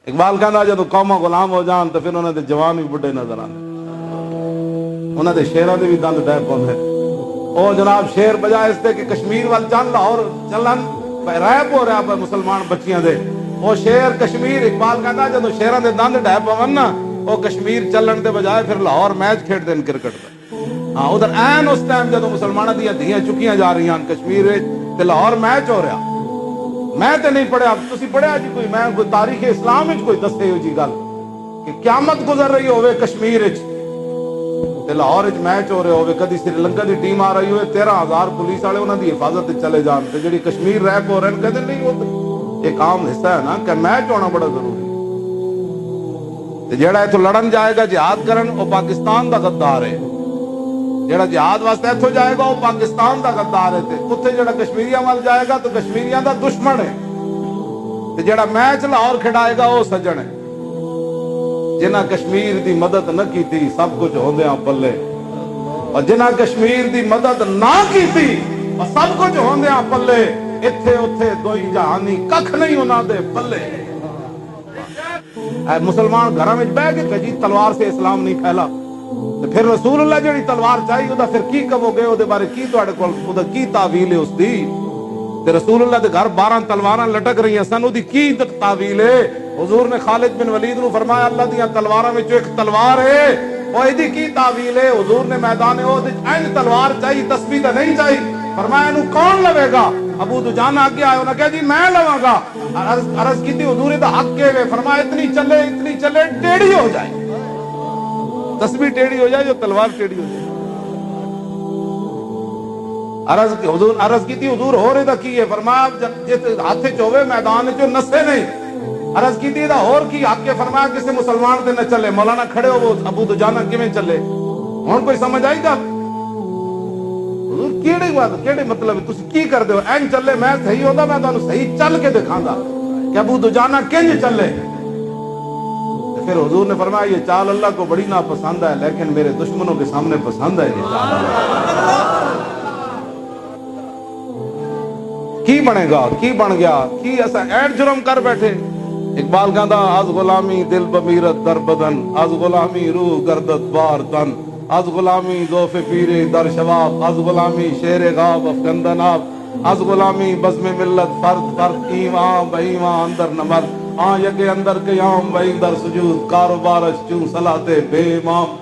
اقبال کہندا جدو قوماں غلام ہو جان تو پھر انہاں دے جوان بھی بڑھے نظر آندے، انہاں دے شیراں دے بھی دند ڈے پوندے۔ او جناب شیر بجائے اس دے کہ کشمیر وال جان لاہور چلن ریپ ہو رہا پر مسلمان بچیاں دے، او شیر کشمیر اقبال کہندا جدو شیراں دے دند ڈے پون نا او کشمیر چلن دے بجائے پھر لاہور میچ کھیڈ دین کرکٹ دا۔ ہاں ادھر این اس ٹائم جدو مسلمانوں دیا دھیاں چکیاں جا رہی ہیں کشمیر تے لاہور میچ ہو رہا۔ میں تے نہیں پڑھیا، تسی پڑھیا جی کوئی؟ میں کوئی تاریخ اسلام وچ کوئی دسے ہو جی گل کہ قیامت گزر رہی ہوئے کشمیر وچ تے لاہور وچ میچ ہو رہے ہوئے، کدی سری لنکا دی ٹیم آ رہی ہوئے 13,000 پولیس والے انہاں دی حفاظت تے چلے جان تے جڑی کشمیر ریپ ہو رہے ہیں کہتے نہیں ہوتے۔ ایک عام حصہ ہے نا کہ میچ ہونا بڑا ضروری ہے۔ تے جیڑا ایتھوں لڑن جائے گا جہاد کرن او پاکستان دا غدار ہے، جڑا جہاد واسطے ایتھوں جائے گا وہ پاکستان دا غدار ہے، تے اوتھے جڑا کشمیریاں وال جائے گا تو کشمیریاں دا دشمن ہے، تے جڑا میچ لاہور کھڑائے گا وہ سجن ہے۔ جنہاں کشمیر دی مدد نہ کیتی سب کچھ ہوندیاں پلے، اور جنہاں کشمیر دی مدد نہ کیتی اور سب کچھ ہوندیاں پلے، ایتھے اوتھے دوئی جہانی ککھ نہیں انہاں دے پلے۔ اے مسلمان گھراں وچ بیٹھ کے کجی تلوار سے اسلام نہیں پھیلا، تو پھر رسول اللہ جڑی تلوار چاہیے وہ پھر کی کہو گے، وہ بارے کی تواڈے کول وہ کی تعویل ہے اس دی؟ تے رسول اللہ دے گھر 12 تلواراں لٹک رہی ہیں سن، وہ کی تعویل ہے؟ حضور نے خالد بن ولید نو فرمایا اللہ دیاں تلواراں وچ ایک تلوار ہے، وہ ایدی کی تعویل ہے؟ حضور نے میدان احد وچ این تلوار چاہیے، تسبیح تے نہیں چاہیے، فرمایا اینو کون لوے گا؟ ابو دجانہ آگے آئے انہاں کہا جی میں لواں گا۔ عرض کی تھی حضور دا حق کے فرمایا اتنی چلے ٹیڑھی ہو جائے، تسبیح ٹیڑھی ہو جائے جو تلوار ٹیڑھی ہو جائے۔ عرض کی تھی حضور ہو رہے دا کی ہے؟ فرمایا جس ہاتھ چوے میدان چو نسے نہیں۔ عرض کی تھی دا اور کی حق کے؟ فرمایا کسی مسلمان تے نہ چلے۔ مولانا کھڑے ہو وہ ابو دجانہ کیویں چلے؟ ہن کوئی سمجھ آئی گا حضور کیڑی بات کیڑے مطلب تسی کی کر دے ہو؟ این چلے میں صحیح ہوندا میں تانوں صحیح چل کے دکھاں گا کہ ابو دجانہ کنج چلے۔ پھر حضور نے فرمایا یہ چال اللہ کو بڑی ناپسند ہے لیکن میرے دشمنوں کے سامنے پسند ہے یہ چال۔ کی بنے گا؟ کی بن گیا؟ کی ایسا ایڈ جرم کر بیٹھے؟ اقبال کہندا از غلامی دل بمیرت در بدن، از غلامی روح گردت بار تن، از غلامی ذوف پیر در شباب، از غلامی شیر غاب افکندن آب، از غلامی بزم ملت فرد ایمان بہ ایمان اندر نمر، یکے اندر قیام وہی در سجود، کاروبارش چون صلاتے بے امام،